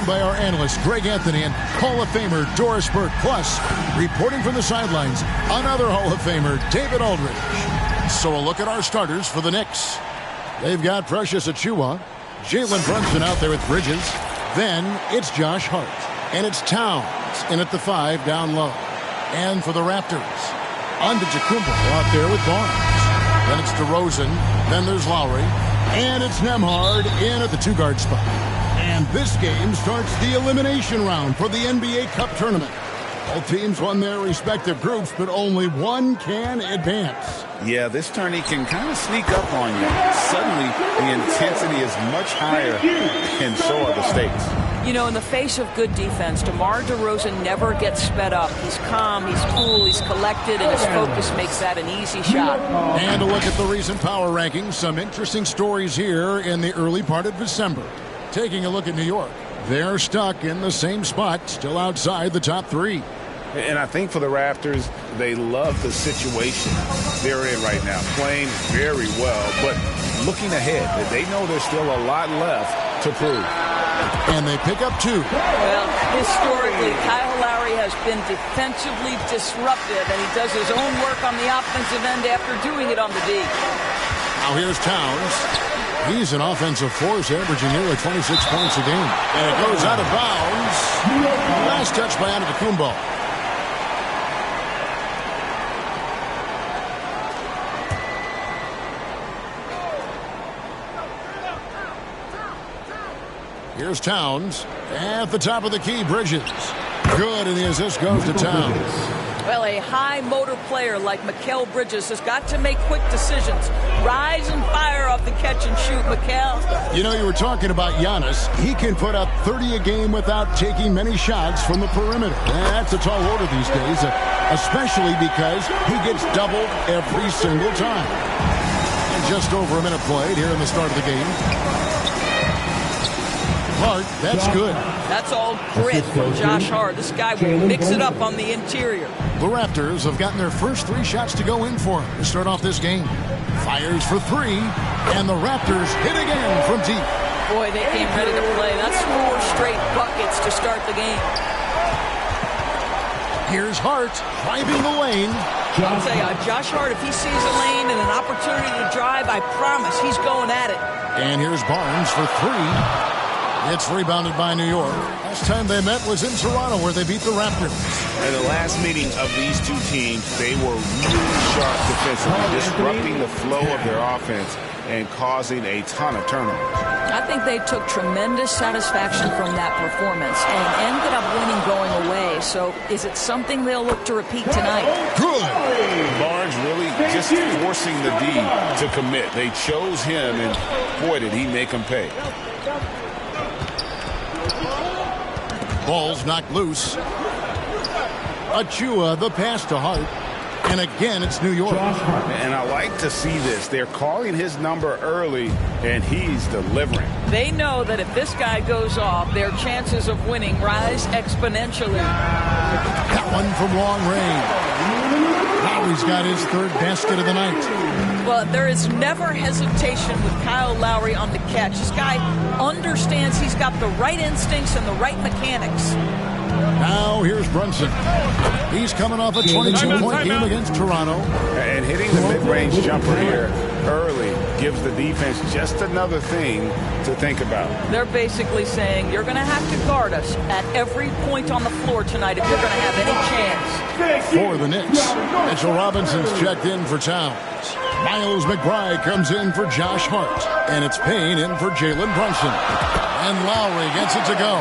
joined by our analyst, Greg Anthony, and Hall of Famer Doris Burke. Plus, reporting from the sidelines, another Hall of Famer, David Aldridge. So a look at our starters for the Knicks. They've got Precious Achiuwa, Jalen Brunson out there with Bridges. Then it's Josh Hart. And it's Towns in at the 5 down low. And for the Raptors, Antetokounmpo out there with Barnes. Then it's DeRozan. Then there's Lowry. And it's Nembhard in at the 2-guard spot. And this game starts the elimination round for the NBA Cup tournament. All teams won their respective groups, but only one can advance. Yeah, this tourney can kind of sneak up on you. Suddenly, the intensity is much higher, and so are the stakes. You know, in the face of good defense, DeMar DeRozan never gets sped up. He's calm, he's cool, he's collected, and his focus makes that an easy shot. And a look at the recent power rankings. Some interesting stories here in the early part of December. Taking a look at New York. They're stuck in the same spot, still outside the top 3. And I think for the Raptors, they love the situation they're in right now, playing very well, but looking ahead, they know there's still a lot left to prove. And they pick up 2. Well, historically, Kyle Lowry has been defensively disruptive, and he does his own work on the offensive end after doing it on the D. Now here's Towns. He's an offensive force, averaging nearly 26 points a game. And it goes out of bounds. Last touch by Antetokounmpo. Here's Towns. At the top of the key, Bridges. Good, and the assist goes to Towns. Well, a high motor player like Mikal Bridges has got to make quick decisions. Rise and fire off the catch and shoot, Mikal. You know, you were talking about Giannis. He can put up 30 a game without taking many shots from the perimeter. That's a tall order these days, especially because he gets doubled every single time. And just over a minute played here in the start of the game. Hart, that's good. That's all grit from Josh Hart. This guy will mix it up on the interior. The Raptors have gotten their first 3 shots to go in for him to start off this game. Fires for 3, and the Raptors hit again from deep. Boy, they came ready to play. That's 4 straight buckets to start the game. Here's Hart driving the lane. I'll tell you, Josh Hart, if he sees a lane and an opportunity to drive, I promise he's going at it. And here's Barnes for 3. It's rebounded by New York. Last time they met was in Toronto, where they beat the Raptors. In the last meeting of these two teams, they were really sharp defensively, disrupting the flow of their offense and causing a ton of turnovers. I think they took tremendous satisfaction from that performance and ended up winning going away. So is it something they'll look to repeat tonight? Good. Barnes really just forcing the D to commit. They chose him, and boy, did he make them pay. Ball's knocked loose. Achiuwa, the pass to Hart. And again, it's New York. And I like to see this. They're calling his number early, and he's delivering. They know that if this guy goes off, their chances of winning rise exponentially. That one from long range. Lowry's got his 3rd basket of the night. Well, there is never hesitation with Kyle Lowry on the catch. This guy understands he's got the right instincts and the right mechanics. Now here's Brunson. He's coming off a 22-point game against Toronto. And hitting the mid-range jumper here early gives the defense just another thing to think about. They're basically saying you're going to have to guard us at every point on the floor tonight if you're going to have any chance. For the Knicks, Mitchell Robinson's checked in for Towns. Miles McBride comes in for Josh Hart. And it's Payne in for Jalen Brunson. And Lowry gets it to go.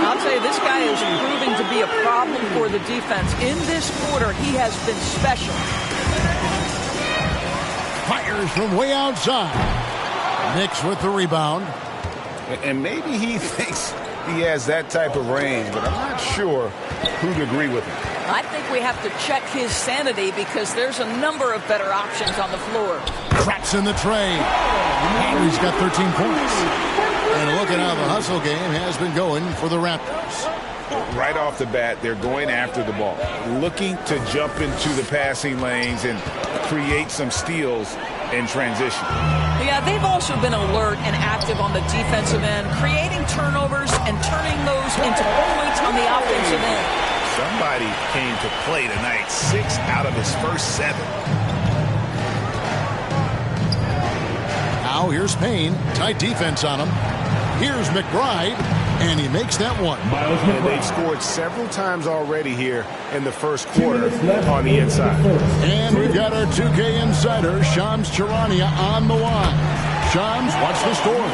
I'll tell you, this guy is proving to be a problem for the defense. In this quarter, he has been special. Fires from way outside. Knicks with the rebound. And maybe he thinks he has that type of range, but I'm not sure who'd agree with him. I think we have to check his sanity because there's a number of better options on the floor. Traps in the tray. He's got 13 points. And look at how the hustle game has been going for the Raptors. Right off the bat, they're going after the ball, looking to jump into the passing lanes and create some steals in transition. Yeah, they've also been alert and active on the defensive end, creating turnovers and turning those into points on the offensive end. Somebody came to play tonight. 6 out of his first 7. Now here's Payne. Tight defense on him. Here's McBride, and he makes that one. And they've scored several times already here in the first quarter on the inside. And we've got our 2K insider, Shams Charania, on the line. Shams, what's the story?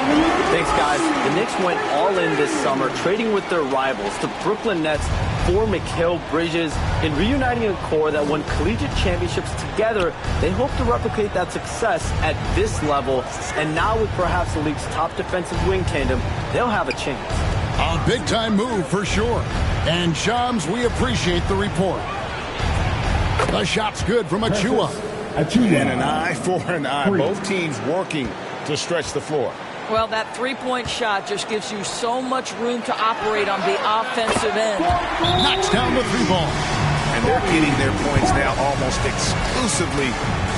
Thanks, guys. The Knicks went all in this summer, trading with their rivals, the Brooklyn Nets, for Mikal Bridges, and reuniting a core that won collegiate championships together. They hope to replicate that success at this level, and now with perhaps the league's top defensive wing tandem, they'll have a chance. A big-time move for sure. And Shams, we appreciate the report. The shot's good from Achua. And an eye for an eye. Both teams working to stretch the floor. Well, that three-point shot just gives you so much room to operate on the offensive end. Knocks down the 3-ball. And they're getting their points now almost exclusively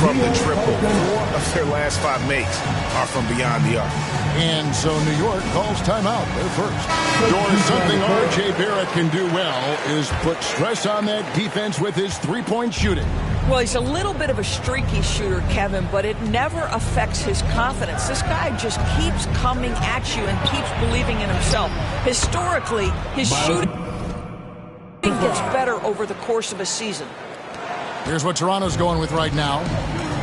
from the triple. 4 of their last 5 makes are from beyond the arc. And so New York calls timeout. They're first. Doris, something R.J. Barrett can do well is put stress on that defense with his three-point shooting. Well, he's a little bit of a streaky shooter, Kevin, but it never affects his confidence. This guy just keeps coming at you and keeps believing in himself. Historically, his shooting gets better over the course of a season. Here's what Toronto's going with right now.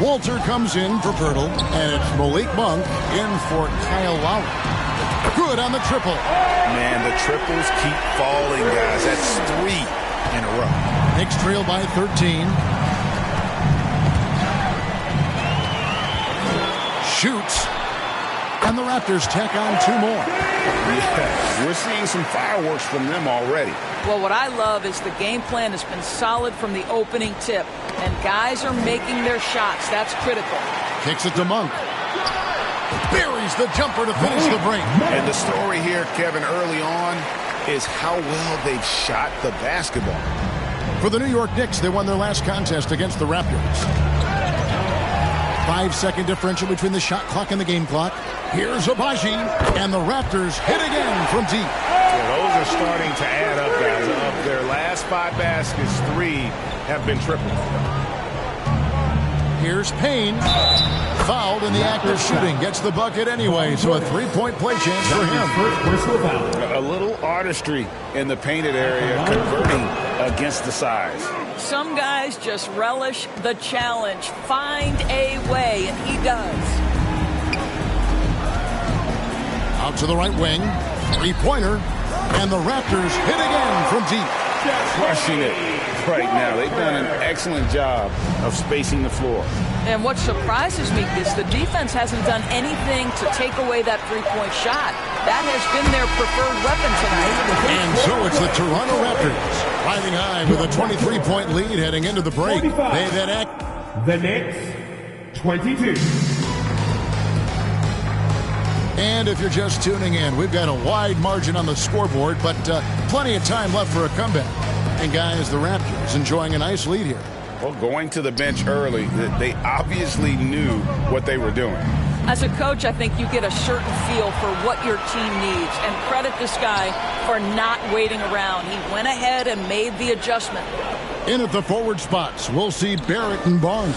Walter comes in for Pirtle, and it's Malik Monk in for Kyle Lowry. Good on the triple. Man, the triples keep falling, guys. That's 3 in a row. Knicks trail by 13. Shoots. And the Raptors tack on 2 more. Yeah, we're seeing some fireworks from them already. Well, what I love is the game plan has been solid from the opening tip, and guys are making their shots. That's critical. Kicks it to Monk. Buries the jumper to finish the break. And the story here, Kevin, early on is how well they've shot the basketball. For the New York Knicks, they won their last contest against the Raptors. 5-second differential between the shot clock and the game clock. Here's Abaji, and the Raptors hit again from deep. Yeah, those are starting to add up, guys. Of their last 5 baskets, 3 have been triples. Here's Payne. Fouled in the act of shooting. Gets the bucket anyway, so a 3-point play chance for him. A little artistry in the painted area, converting against the size. Some guys just relish the challenge. Find a way, and he does. Out to the right wing. 3-pointer. And the Raptors hit again from deep. Crushing it right now. They've done an excellent job of spacing the floor. And what surprises me is the defense hasn't done anything to take away that 3-point shot. That has been their preferred weapon tonight. And so it's the Toronto Raptors riding high with a 23-point lead heading into the break. They then act. The Knicks, 22. And if you're just tuning in, we've got a wide margin on the scoreboard, but plenty of time left for a comeback. And guys, the Raptors enjoying a nice lead here. Well, going to the bench early, they obviously knew what they were doing. As a coach, I think you get a certain feel for what your team needs. And credit this guy for not waiting around. He went ahead and made the adjustment. In at the forward spots, we'll see Barrett and Barnes.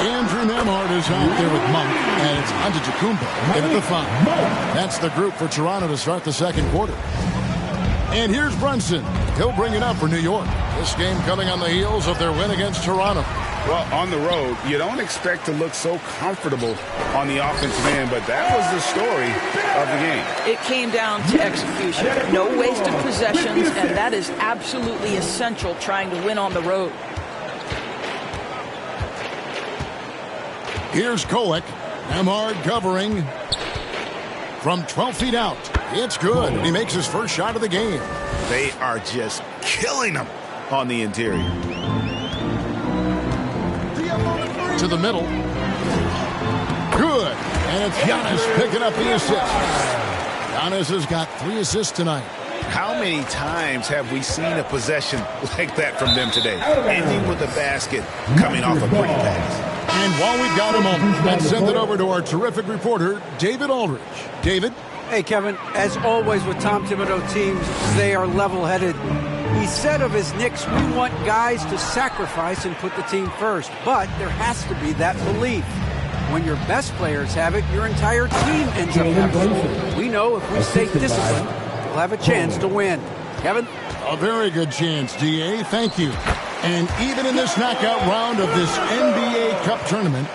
Andrew Nembhard is out there with Monk, and it's Antetokounmpo in at the 5. That's the group for Toronto to start the second quarter. And here's Brunson. He'll bring it up for New York. This game coming on the heels of their win against Toronto. Well, on the road, you don't expect to look so comfortable on the offensive end, but that was the story of the game. It came down to execution. No wasted possessions, and that is absolutely essential trying to win on the road. Here's Kolek. Nembhard covering from 12 feet out. It's good. He makes his first shot of the game. They are just killing them on the interior. To the middle. Good. And it's Giannis picking up the assist. Giannis has got 3 assists tonight. How many times have we seen a possession like that from them today? Ending with a basket coming off a pretty pass. And while we've got a moment, let's send it over to our terrific reporter, David Aldridge. David? Hey, Kevin, as always with Tom Thibodeau teams, they are level-headed. He said of his Knicks, we want guys to sacrifice and put the team first. But there has to be that belief. When your best players have it, your entire team ends up having it. We know if we stay disciplined, we'll have a chance to win. Kevin? A very good chance, DA. Thank you. And even in this knockout round of this NBA Cup tournament,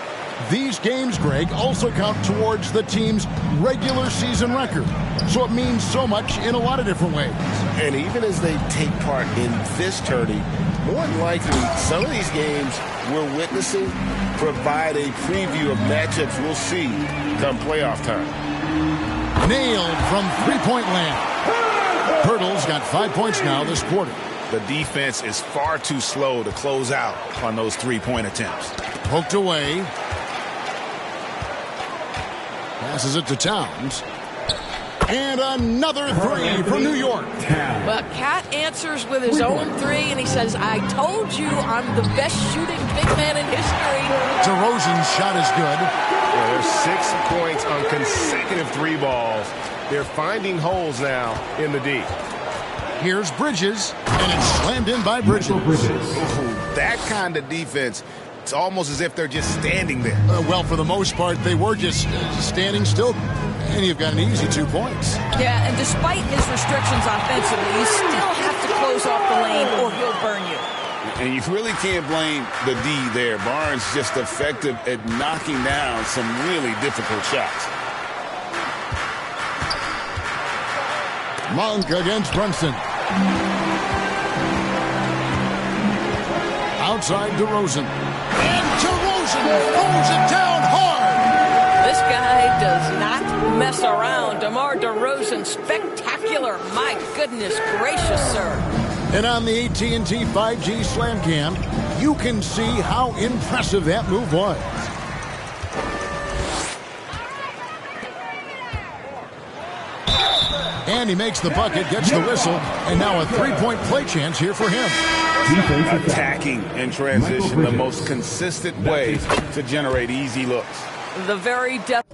these games, Greg, also count towards the team's regular season record. So it means so much in a lot of different ways. And even as they take part in this tourney, more than likely, some of these games we're witnessing provide a preview of matchups we'll see come playoff time. Nailed from three-point land. Hurdle's got 5 points now this quarter. The defense is far too slow to close out on those three-point attempts. Poked away. Passes it to Towns. And another three for New York. Well, Cat answers with his own three, and he says, I told you I'm the best shooting big man in history. DeRozan's shot is good. Yeah, there's 6 points on consecutive three balls. They're finding holes now in the D. Here's Bridges, and it's slammed in by Bridges. Ooh, that kind of defense, it's almost as if they're just standing there. Well, for the most part, they were just standing still. And you've got an easy 2 points. Yeah, and despite his restrictions offensively, you still have to close off the lane or he'll burn you. And you really can't blame the D there. Barnes just effective at knocking down some really difficult shots. Monk against Brunson. Outside DeRozan. And DeRozan throws it down hard. This guy does not mess around. DeMar DeRozan, spectacular. My goodness gracious, sir. And on the AT&T 5G Slam Cam, you can see how impressive that move was. And he makes the bucket, gets the whistle, and now a three-point play chance here for him. Attacking in transition, the most consistent way to generate easy looks. The very depth.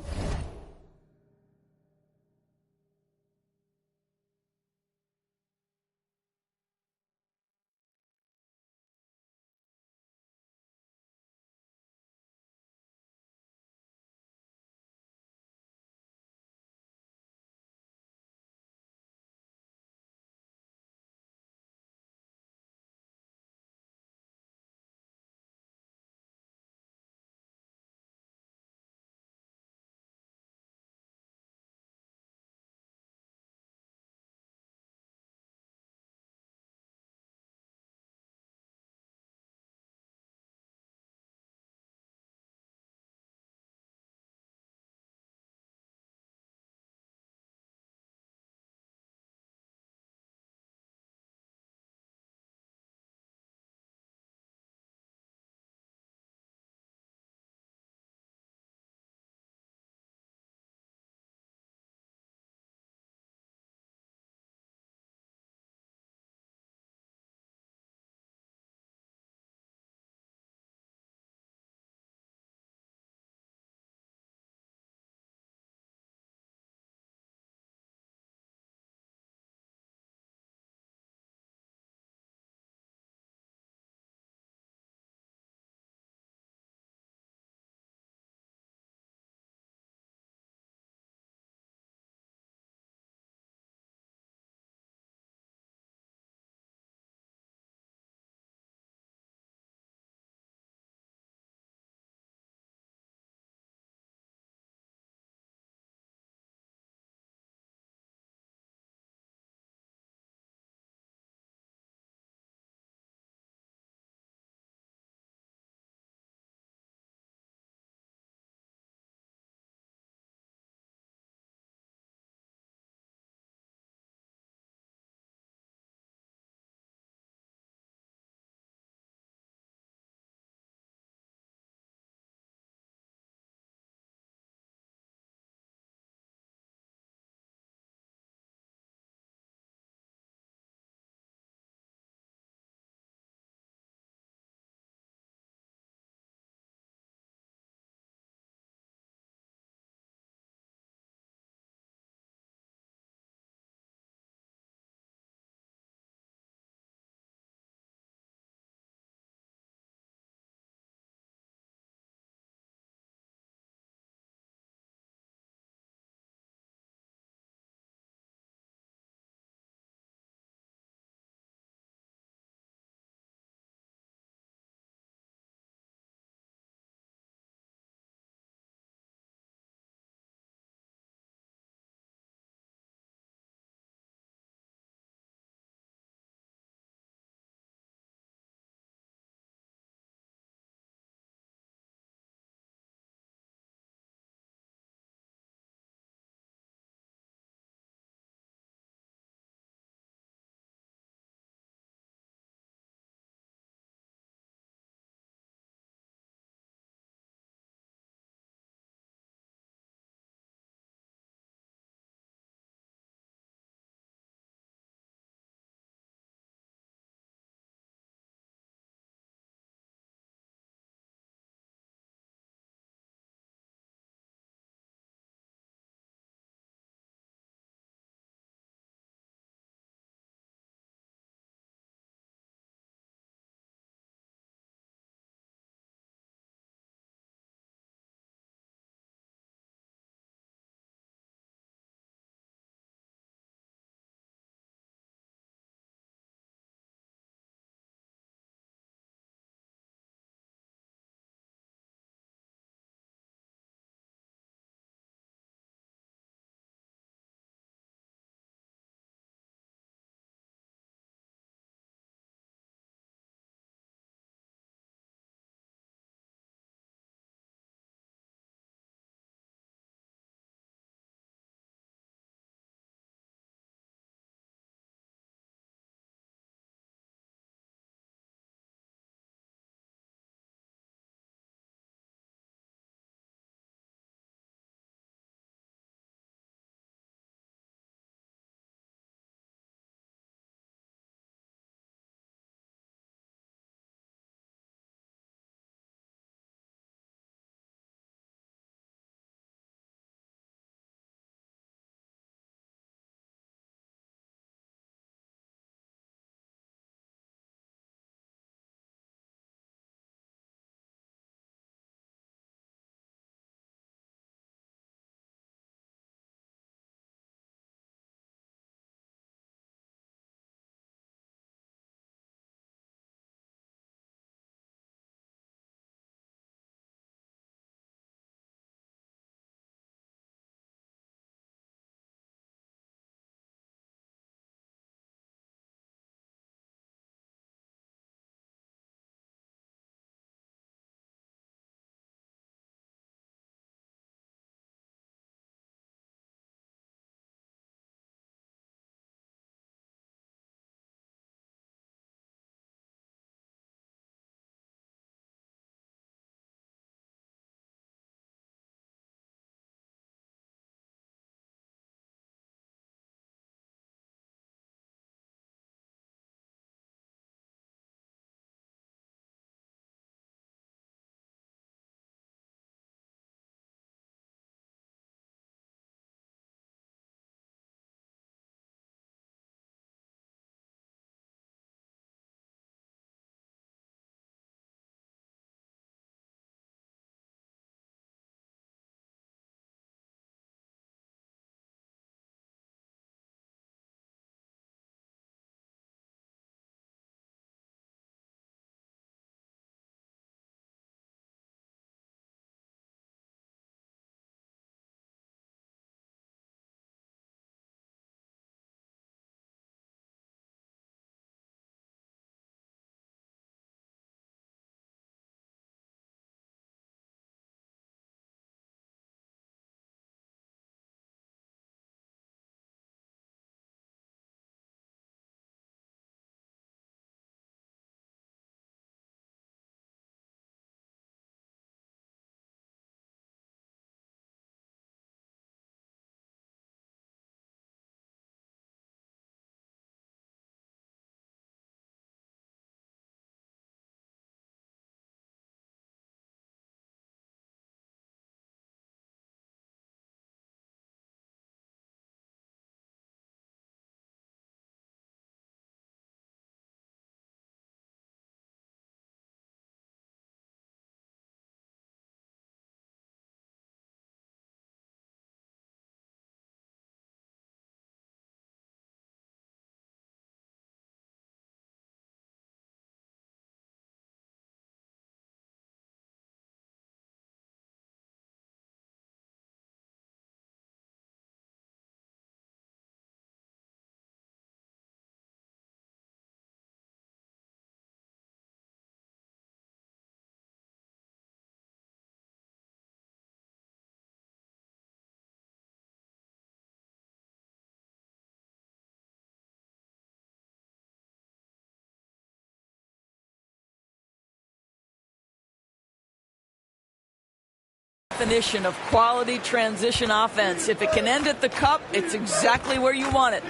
definition of quality transition offense. If it can end at the cup, it's exactly where you want it.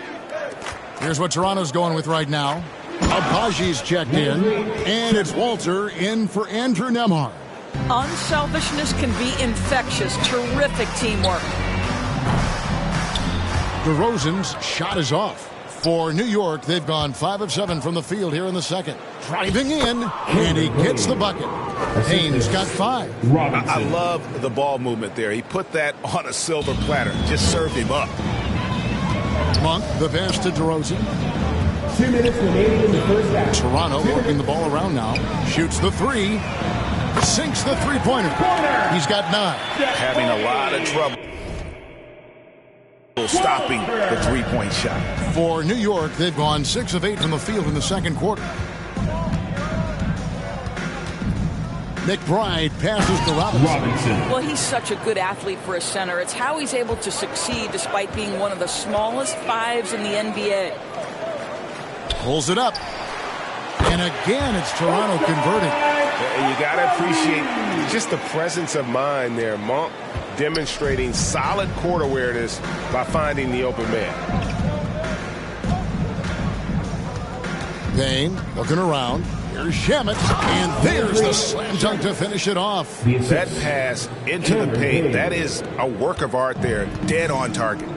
Here's what Toronto's going with right now. Abaji's checked in, and it's Walter in for Andrew Nembhard. Unselfishness can be infectious. Terrific teamwork. DeRozan's shot is off. For New York, they've gone 5 of 7 from the field here in the second. Driving in, and he gets the bucket. Payne's got 5. I love the ball movement there. He put that on a silver platter. Just served him up. Monk, the pass to DeRozan. 2 minutes remaining in the first half. Toronto working the ball around now. Shoots the 3. Sinks the three-pointer. He's got 9. Having a lot of trouble stopping the three-point shot. For New York, they've gone 6 of 8 from the field in the second quarter. McBride passes to Robinson. Well, he's such a good athlete for a center. It's how he's able to succeed despite being one of the smallest 5s in the NBA. Pulls it up. And again, it's Toronto converting. You got to appreciate just the presence of mind there. Monk demonstrating solid court awareness by finding the open man. Payne looking around. Here's Shamet, and there's the slam dunk to finish it off. That pass into the paint, that is a work of art there, dead on target.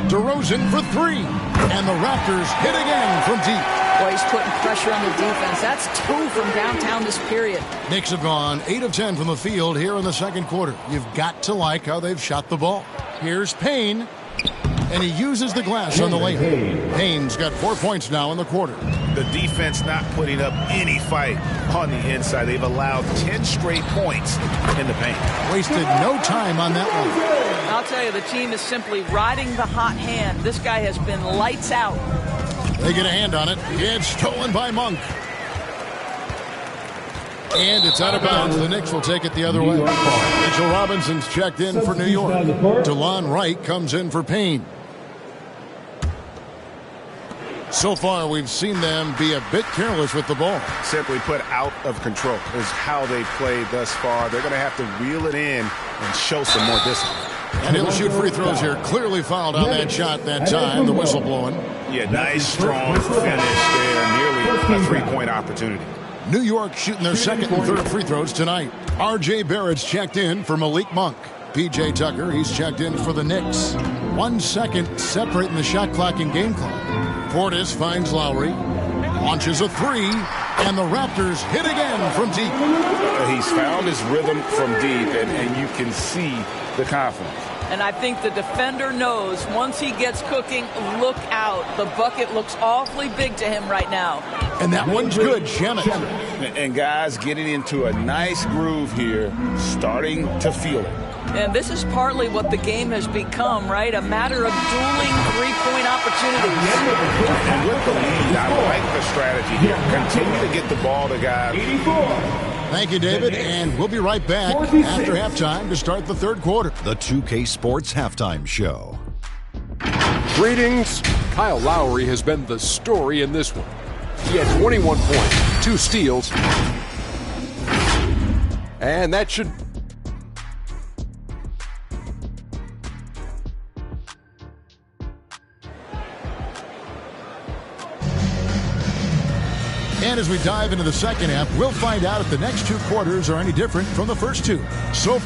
DeRozan for 3, and the Raptors hit again from deep. Boy, he's putting pressure on the defense. That's 2 from downtown this period. Knicks have gone 8 of 10 from the field here in the second quarter. You've got to like how they've shot the ball. Here's Payne, and he uses the glass on the layup. Payne's got 4 points now in the quarter. The defense not putting up any fight on the inside. They've allowed 10 straight points in the paint. Wasted no time on that one. I'll tell you, the team is simply riding the hot hand. This guy has been lights out. They get a hand on it. It's stolen by Monk. And it's out of bounds. The Knicks will take it the other way. Mitchell Robinson's checked in for New York. DeLon Wright comes in for Payne. So far, we've seen them be a bit careless with the ball. Simply put, out of control is how they played thus far. They're going to have to reel it in and show some more discipline. And he'll shoot free throws here. Clearly fouled on that shot that time. The whistle blowing. Yeah, nice, strong finish there. Nearly a three-point opportunity. New York shooting their second and third free throws tonight. R.J. Barrett's checked in for Malik Monk. P.J. Tucker, he's checked in for the Knicks. 1 second separating the shot clock and game clock. Portis finds Lowry. Launches a 3. And the Raptors hit again from deep. He's found his rhythm from deep, and you can see the confidence. And I think the defender knows once he gets cooking, look out. The bucket looks awfully big to him right now. And that one's good, Shamet. And guys getting into a nice groove here, starting to feel it. And this is partly what the game has become, right? A matter of dueling three-point opportunities. And with the lead, I like the strategy here. Continue to get the ball to guys. Thank you, David, and we'll be right back after halftime to start the third quarter. The 2K Sports Halftime Show. Greetings. Kyle Lowry has been the story in this one. He had 21 points, 2 steals, and that should... And as we dive into the second half, we'll find out if the next 2 quarters are any different from the first 2. So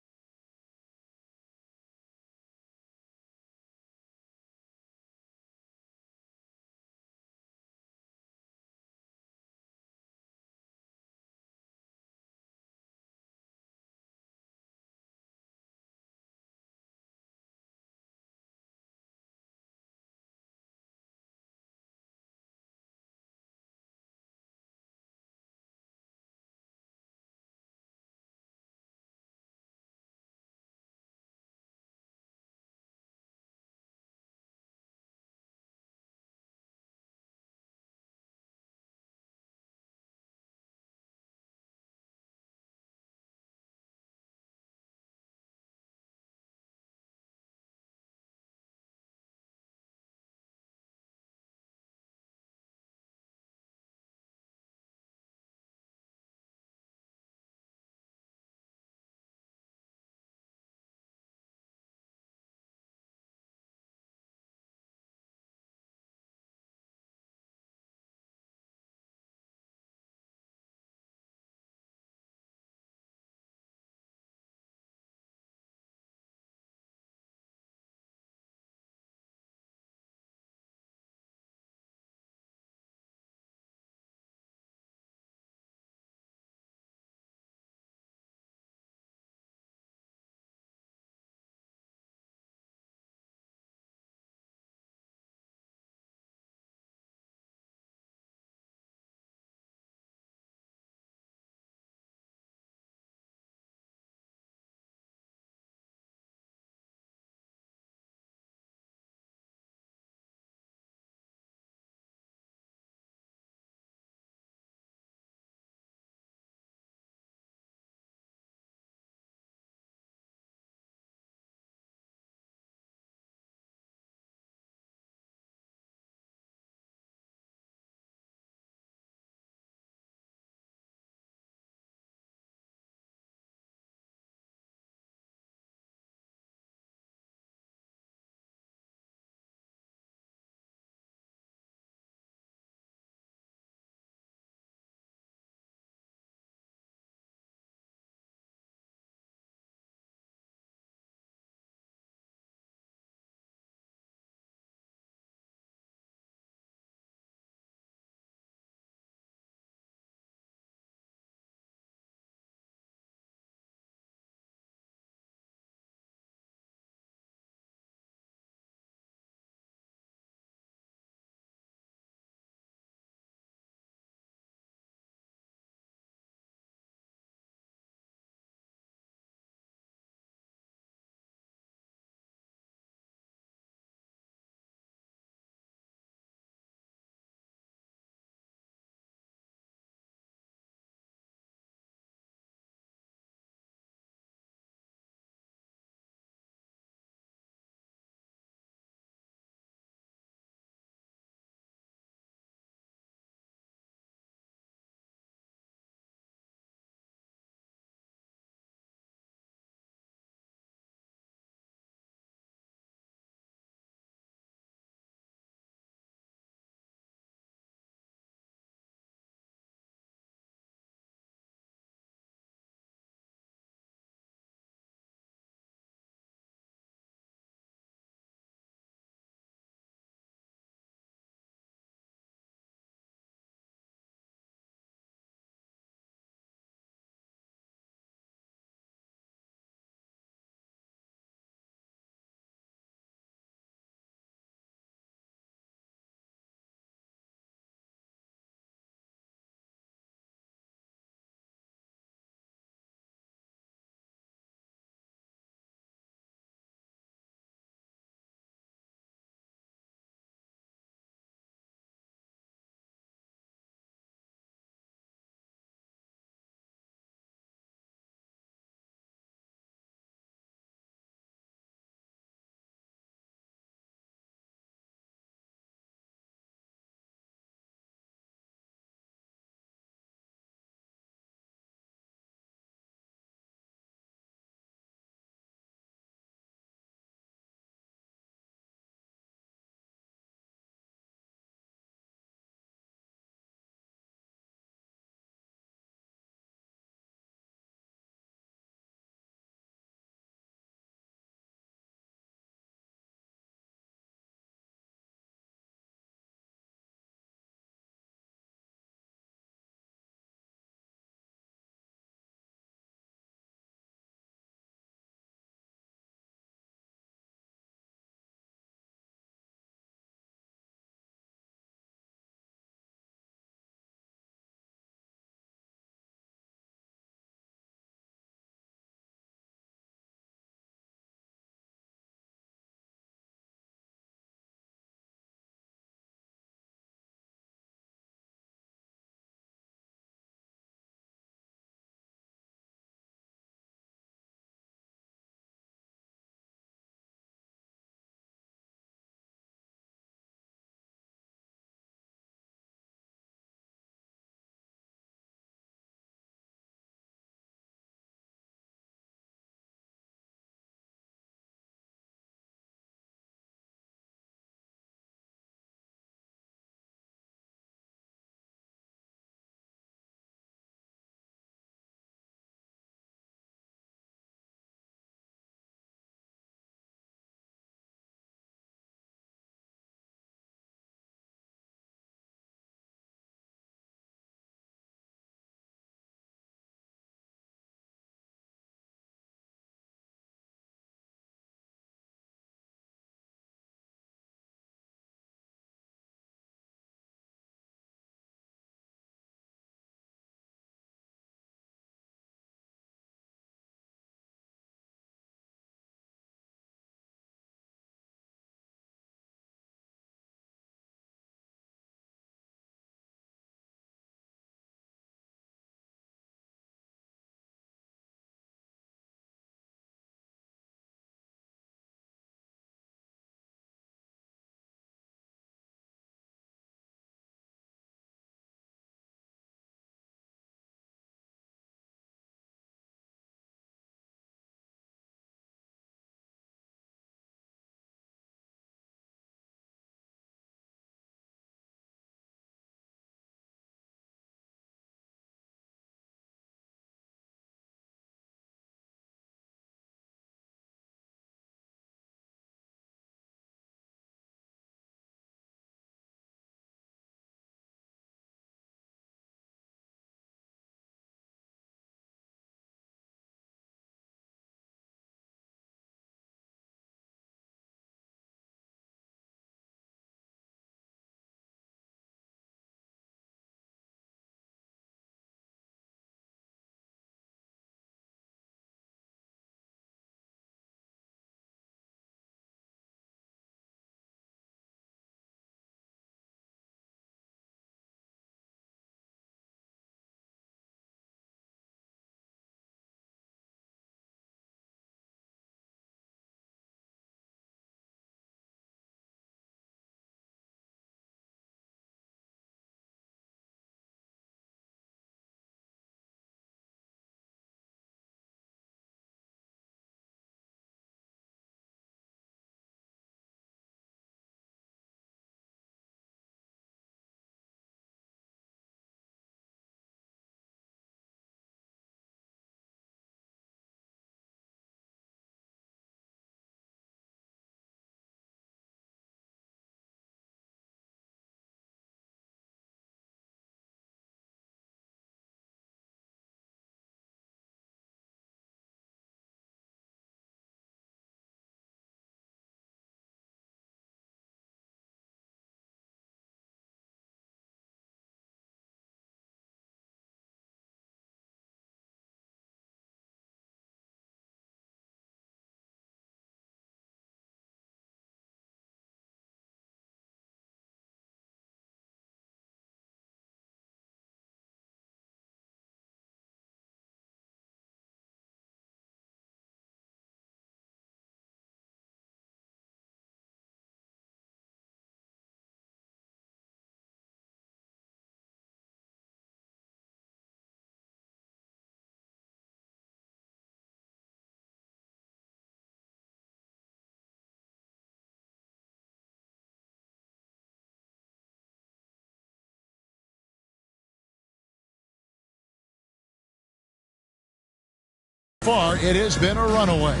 Far, it has been a runaway.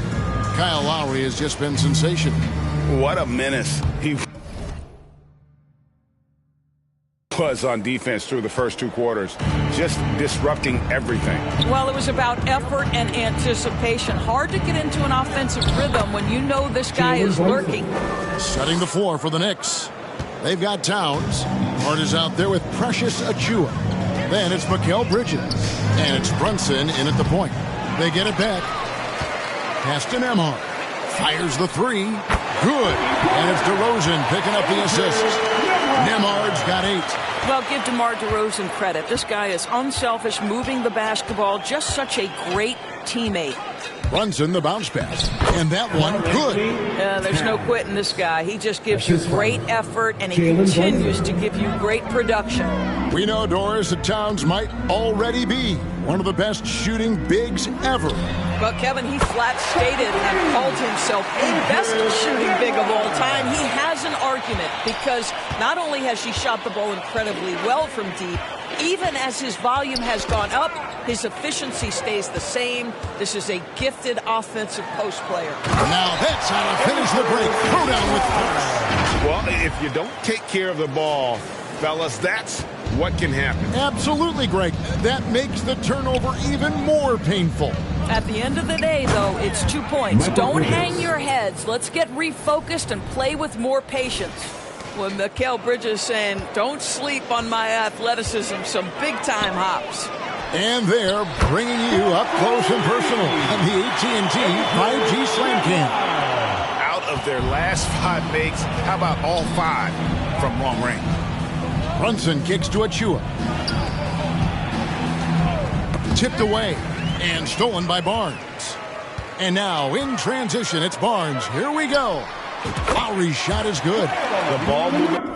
Kyle Lowry has just been sensational. What a menace he was on defense through the first 2 quarters, just disrupting everything. Well, it was about effort and anticipation. Hard to get into an offensive rhythm when you know this guy is lurking. Setting the floor for the Knicks. They've got Towns. Hart is out there with Precious Achua. Then it's Mikal Bridges. And it's Brunson in at the point. They get it back. Pass to Nembhard. Fires the 3. Good. And it's DeRozan picking up the assist. Nembhard's got 8. Well, give DeMar DeRozan credit. This guy is unselfish, moving the basketball, just such a great teammate. Brunson, the bounce pass. And that one, good. There's no quitting this guy. He just gives you great effort, and he continues to give you great production. We know, Doris, that Towns might already be one of the best shooting bigs ever. But, Kevin, he flat stated and called himself the best shooting big of all time. He has an argument because not only has he shot the ball incredibly well from deep, even as his volume has gone up, his efficiency stays the same. This is a gifted offensive post player. Now that's how to finish the break. Throw down with force. Well, if you don't take care of the ball, fellas, that's what can happen. Absolutely, Greg. That makes the turnover even more painful. At the end of the day, though, it's 2 points. Don't hang your heads. Let's get refocused and play with more patience. Well, Mikal Bridges saying, don't sleep on my athleticism, some big-time hops. And they're bringing you up close and personal on the AT&T 5G Slam Cam. Out of their last 5 makes, how about all 5 from long range? Brunson kicks to Achua. Tipped away and stolen by Barnes. And now in transition, it's Barnes. Here we go. Lowry's shot is good. The ball movement.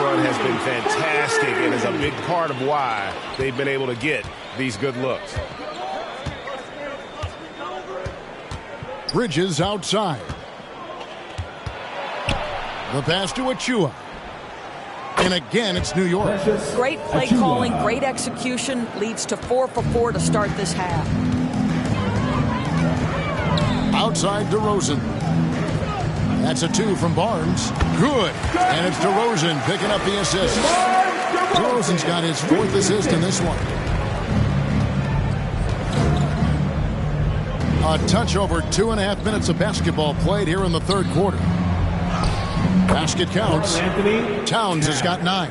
run has been fantastic and is a big part of why they've been able to get these good looks. Bridges outside. The pass to Achua. And again, it's New York. Great play calling, great execution, leads to 4 for 4 to start this half. Outside DeRozan. That's a 2 from Barnes. Good. And it's DeRozan picking up the assist. DeRozan's got his 4th assist in this one. A touch over 2.5 minutes of basketball played here in the third quarter. Basket counts. Towns has got 9.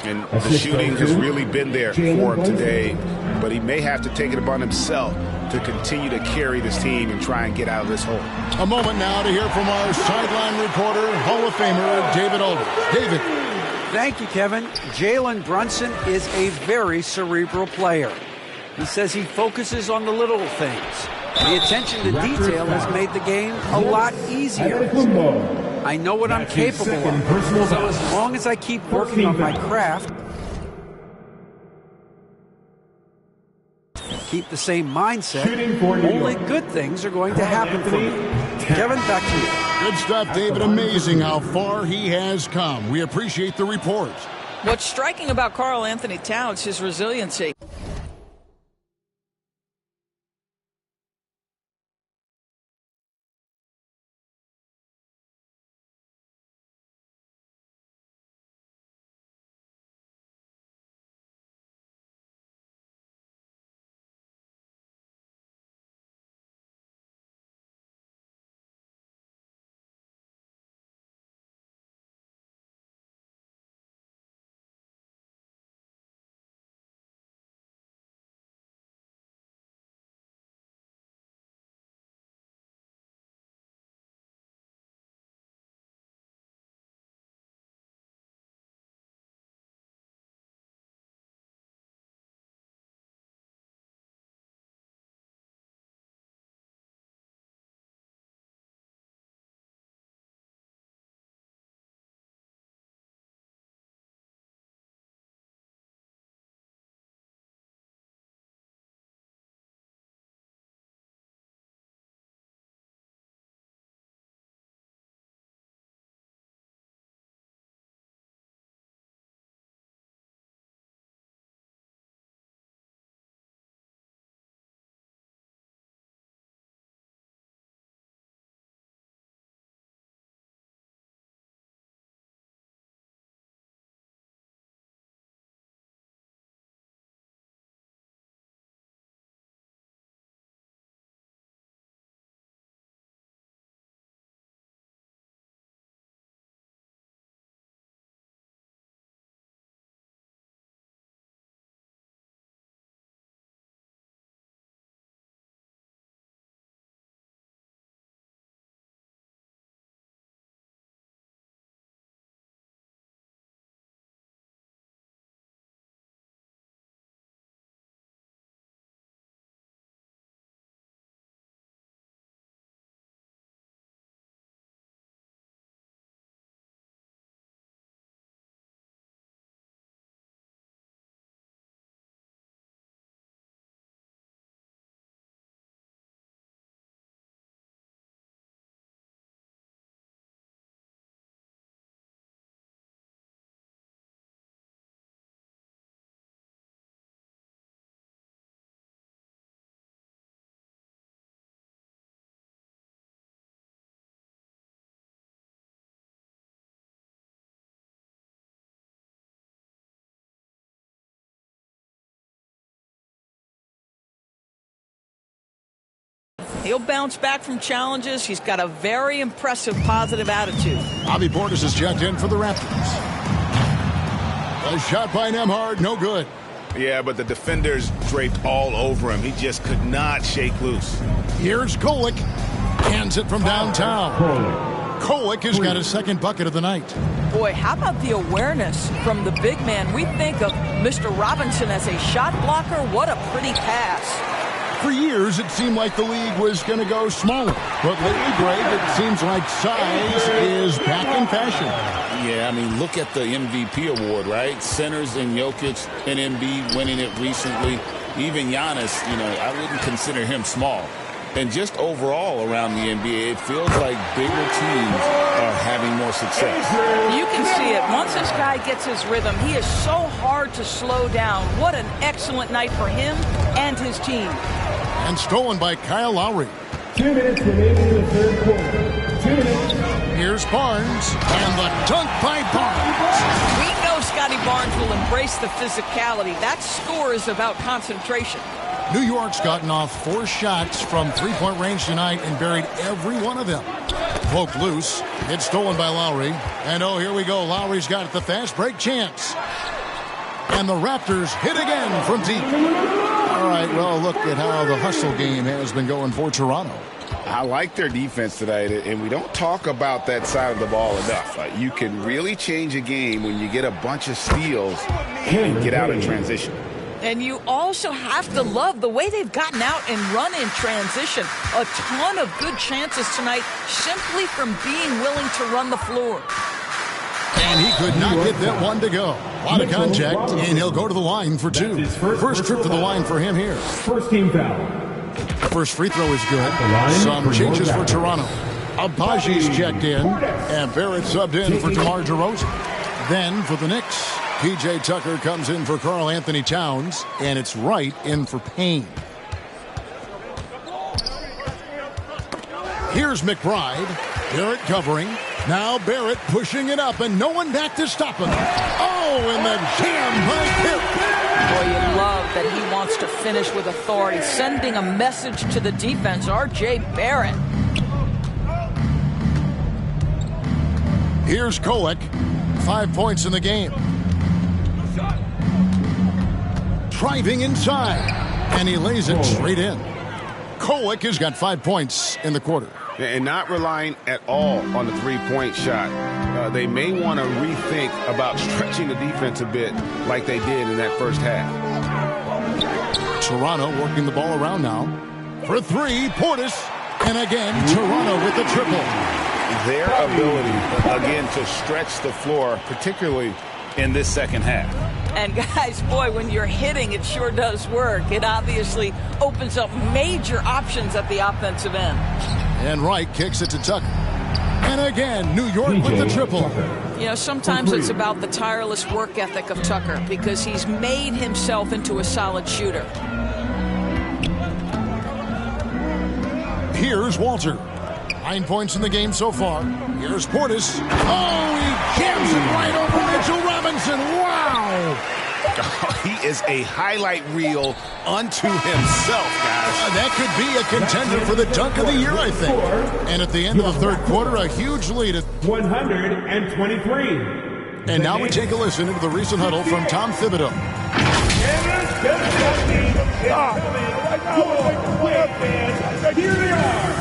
And the shooting has really been there for him today, but he may have to take it upon himself to continue to carry this team and try and get out of this hole. A moment now to hear from our sideline reporter, Hall of Famer David Aldridge. David. Thank you, Kevin. Jalen Brunson is a very cerebral player. He says he focuses on the little things. The attention to detail has made the game a lot easier. I know what I'm capable of, so as long as I keep working on my craft, keep the same mindset, only good things are going to happen for me. Kevin, back to you. Good stuff, David. Amazing how far he has come. We appreciate the report. What's striking about Karl Anthony Towns, his resiliency. He'll bounce back from challenges. He's got a very impressive positive attitude. Bobby Portis is checked in for the Raptors. A shot by Nembhard, no good. Yeah, but the defenders draped all over him. He just could not shake loose. Here's Kolek. Hands it from downtown. Kolek has got his second bucket of the night. Boy, how about the awareness from the big man? We think of Mr. Robinson as a shot blocker. What a pretty pass. For years, it seemed like the league was going to go smaller. But lately, Greg, it seems like size is back in fashion. Yeah, I mean, look at the MVP award, right? Centers and Jokic and Embiid winning it recently. Even Giannis, I wouldn't consider him small. And just overall around the NBA, it feels like bigger teams are having more success. You can see it. Once this guy gets his rhythm, he is so hard to slow down. What an excellent night for him and his team. And stolen by Kyle Lowry. 2 minutes remaining in the third quarter. 2 minutes. Here's Barnes, and the dunk by Barnes. We know Scotty Barnes will embrace the physicality. That score is about concentration. New York's gotten off 4 shots from three-point range tonight and buried every one of them. Poked loose. It's stolen by Lowry. And oh, here we go. Lowry's got the fast break chance. And the Raptors hit again from deep. All right, well, look at how the hustle game has been going for Toronto. I like their defense tonight, and we don't talk about that side of the ball enough. You can really change a game when you get a bunch of steals and get out in transition. And you also have to love the way they've gotten out and run in transition. A ton of good chances tonight simply from being willing to run the floor. And he could not get that one to go. A lot of contact, and he'll go to the line for 2. First trip to the line for him here. First team foul. First free throw is good. Some changes for Toronto. Abaji's checked in, and Barrett subbed in for DeMar DeRozan. Then for the Knicks, P.J. Tucker comes in for Karl Anthony Towns, and it's Wright in for Payne. Here's McBride. Barrett covering. Now Barrett pushing it up, and no one back to stop him. Oh, and the jam by Barrett. Boy, you love that he wants to finish with authority, sending a message to the defense. R.J. Barrett. Here's Kolek. 5 points in the game. Driving inside, and he lays it straight in. Kolek has got 5 points in the quarter. And not relying at all on the three-point shot. They may want to rethink about stretching the defense a bit like they did in that first half. Toronto working the ball around now. For 3, Portis. And again, Toronto with the triple. Their ability, again, to stretch the floor, particularly in this second half. And guys, boy, when you're hitting, it sure does work. It obviously opens up major options at the offensive end. And Wright kicks it to Tucker. And again, New York with the triple. Sometimes it's about the tireless work ethic of Tucker because he's made himself into a solid shooter. Here's Walter. 9 points in the game so far. Here's Portis. Oh, he jams it right over Mitchell Robinson. Wow! He is a highlight reel unto himself, guys. That could be a contender for the dunk of the year, I think. And at the end of the third quarter, a huge lead at 123. And now we take a listen into the recent huddle from Tom Thibodeau. Here they are.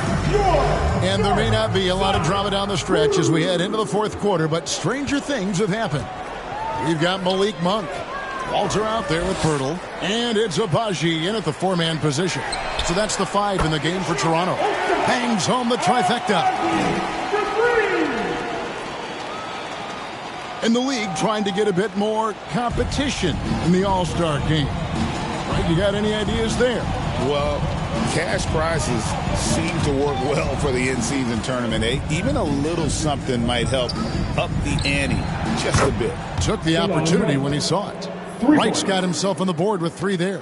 And there may not be a lot of drama down the stretch as we head into the fourth quarter, but stranger things have happened. We've got Malik Monk. Walter out there with Pirtle. And it's Abaji in at the 4-man position. So that's the 5 in the game for Toronto. Bangs home the trifecta. And the league trying to get a bit more competition in the All-Star game. Right, you got any ideas there? Well, cash prizes seem to work well for the in-season tournament. Even a little something might help up the ante just a bit. Took the opportunity when he saw it. Wright's got himself on the board with 3 there.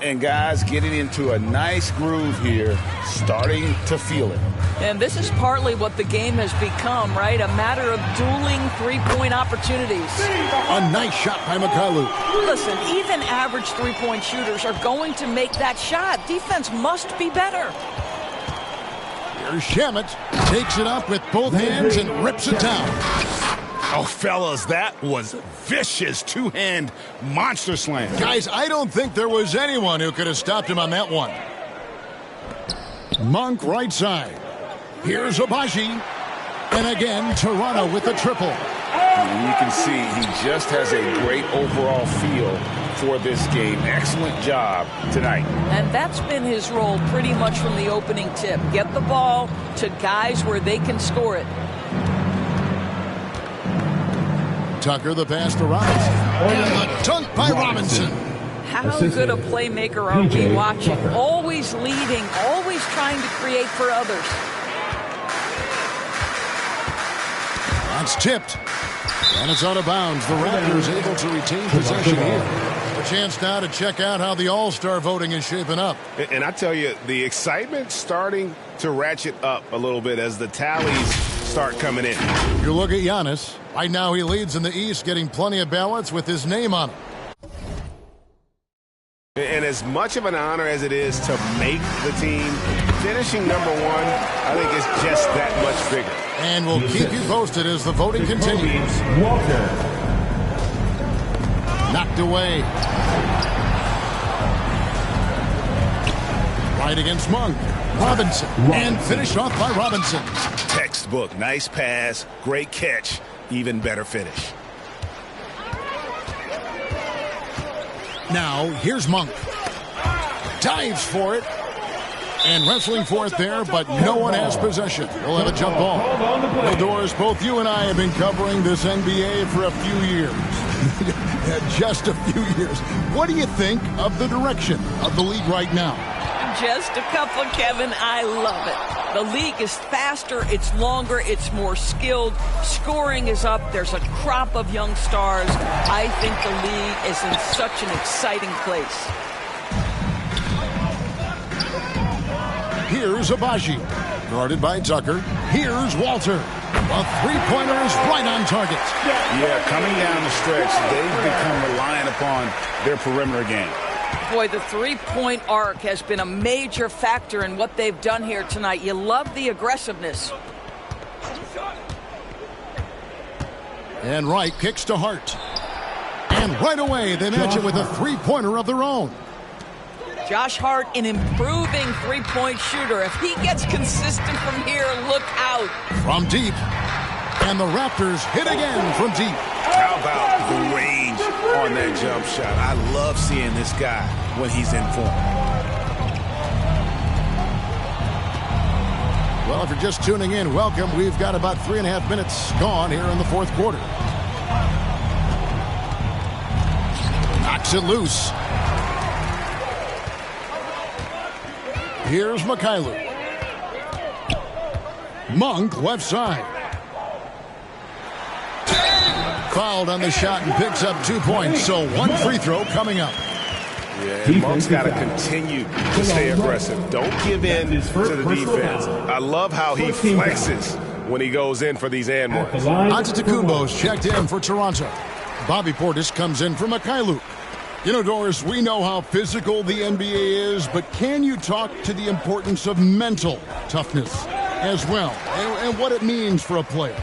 And guys getting into a nice groove here, starting to feel it. And this is partly what the game has become, right? A matter of dueling three-point opportunities. A nice shot by McCallum. Listen, even average three-point shooters are going to make that shot. Defense must be better. Here's Shamet. Takes it up with both hands and rips it down. Oh, fellas, that was vicious two-hand monster slam. Guys, I don't think there was anyone who could have stopped him on that one. Monk right side. Here's Abaji. And again, Toronto with the triple. And you can see he just has a great overall feel for this game. Excellent job tonight. And that's been his role pretty much from the opening tip. Get the ball to guys where they can score it. Tucker, the pass to Robinson. And the dunk by Robinson. How good a playmaker are we watching? Always leading, always trying to create for others. That's tipped. And it's out of bounds. The Raptors able to retain possession here. A chance now to check out how the All-Star voting is shaping up. And I tell you, the excitement's starting to ratchet up a little bit as the tallies start coming in. You look at Giannis. Right now he leads in the East, getting plenty of ballots with his name on it. And as much of an honor as it is to make the team, finishing number one, I think is just that much bigger. And we'll keep you posted as the voting continues. Walter. Knocked away. Right against Monk. Robinson. And finished off by Robinson. Textbook. Nice pass. Great catch. Even better finish. Now, here's Monk. Dives for it. And wrestling for it there, but no one has possession. We'll have a jump ball. Well, Doris, both you and I have been covering this NBA for a few years. Just a few years. What do you think of the direction of the league right now? Just a couple, Kevin. I love it. The league is faster, it's longer, it's more skilled. Scoring is up. There's a crop of young stars. I think the league is in such an exciting place. Here's Abaji, guarded by Tucker. Here's Walter. A three-pointer is right on target. Yeah, coming down the stretch, they've become reliant upon their perimeter game. Boy, the three-point arc has been a major factor in what they've done here tonight. You love the aggressiveness. And Wright kicks to Hart. And right away, they match it with a three-pointer of their own. Josh Hart, an improving three-point shooter. If he gets consistent from here, look out. From deep. And the Raptors hit again from deep. How about the range on that jump shot? I love seeing this guy when he's in form. Well, if you're just tuning in, welcome. We've got about 3.5 minutes gone here in the fourth quarter. Knocks it loose. Here's Mikhailuk. Monk left side. Fouled on the shot and picks up 2 points. So one free throw coming up. Yeah, and Monk's got to continue to stay aggressive. Don't give in to the defense. I love how he flexes when he goes in for these and ones. Antetokounmpo's checked in for Toronto. Bobby Portis comes in for Mikhailuk. You know, Doris, we know how physical the NBA is, but can you talk to the importance of mental toughness as well and what it means for a player?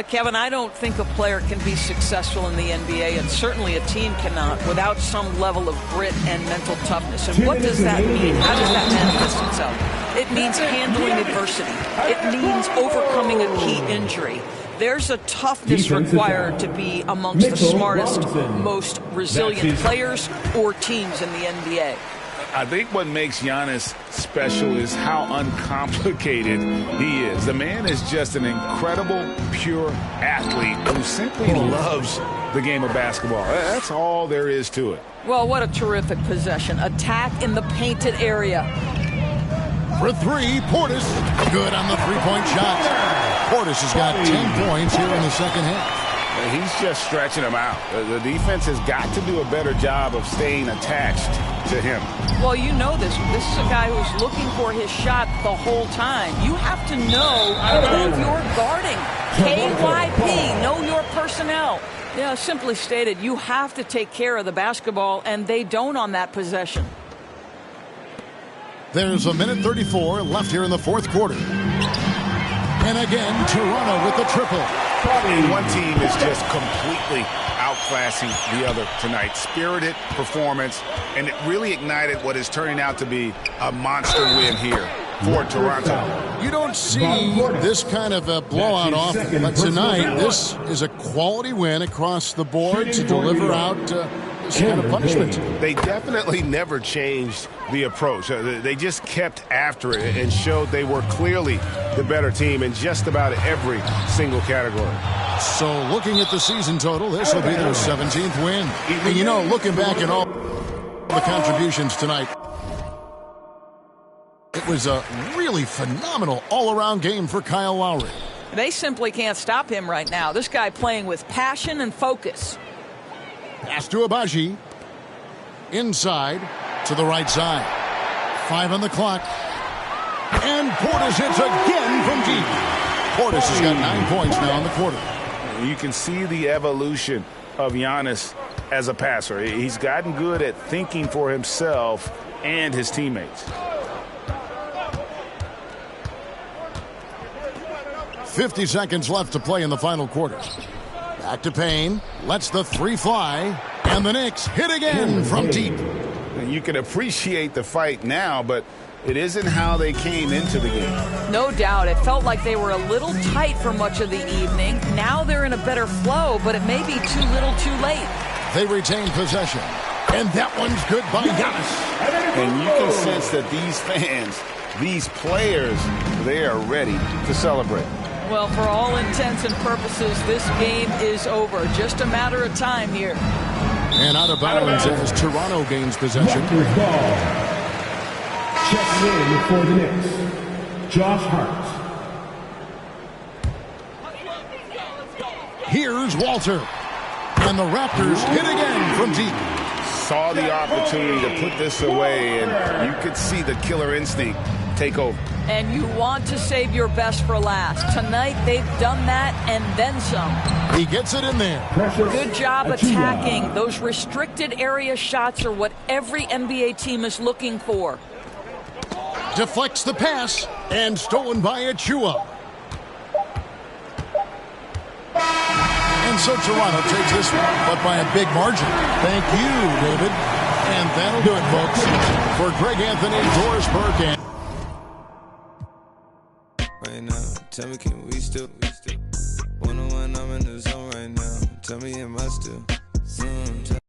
Kevin, I don't think a player can be successful in the NBA, and certainly a team cannot, without some level of grit and mental toughness. And what does that mean? How does that manifest itself? It means handling adversity. It means overcoming a key injury. There's a toughness required to be amongst the smartest, most resilient players or teams in the NBA. I think what makes Giannis special is how uncomplicated he is. The man is just an incredible, pure athlete who simply loves the game of basketball. That's all there is to it. Well, what a terrific possession. Attack in the painted area. For three, Portis. Good on the three-point shot. Portis has got 10 points here in the second half. He's just stretching him out. The defense has got to do a better job of staying attached to him. Well, you know this. This is a guy who's looking for his shot the whole time. You have to know who you're guarding. KYP, know your personnel. Yeah, simply stated, you have to take care of the basketball, and they don't on that possession. There's a minute 34 left here in the fourth quarter. And again, Toronto with the triple. One team is just completely outclassing the other tonight. Spirited performance, and it really ignited what is turning out to be a monster win here for Toronto. You don't see this kind of a blowout often, but tonight this is a quality win across the board to deliver out this kind of punishment. They definitely never changed the approach. They just kept after it and showed they were clearly the better team in just about every single category. So looking at the season total, this will be their 17th win. And you know, looking back at all the contributions tonight, it was a really phenomenal all-around game for Kyle Lowry. They simply can't stop him right now. This guy playing with passion and focus. Pass to Abaji. Inside to the right side. 5 on the clock. And Portis hits again from deep. Portis has got 9 points now in the quarter. You can see the evolution of Giannis as a passer. He's gotten good at thinking for himself and his teammates. 50 seconds left to play in the final quarter. Back to Payne. Lets the three fly. And the Knicks hit again from deep. And you can appreciate the fight now, but it isn't how they came into the game. No doubt. It felt like they were a little tight for much of the evening. Now they're in a better flow, but it may be too little too late. They retain possession. And that one's good by Giannis. And you can sense that these fans, these players, they are ready to celebrate. Well, for all intents and purposes, this game is over. Just a matter of time here. And out of bounds as Toronto gains possession. Raptors ball. Checks in for the Knicks, Josh Hart. Here's Walter. And the Raptors hit again from deep. Saw the opportunity to put this away, and you could see the killer instinct take over. And you want to save your best for last. Tonight, they've done that and then some. He gets it in there. Good job attacking. Those restricted area shots are what every NBA team is looking for. Deflects the pass and stolen by Achua. And so Toronto takes this one, but by a big margin. Thank you, David. And that'll do it, folks. For Greg Anthony, Doris Burke, and right now, tell me, can we still 101, I'm in the zone right now. Tell me, am I still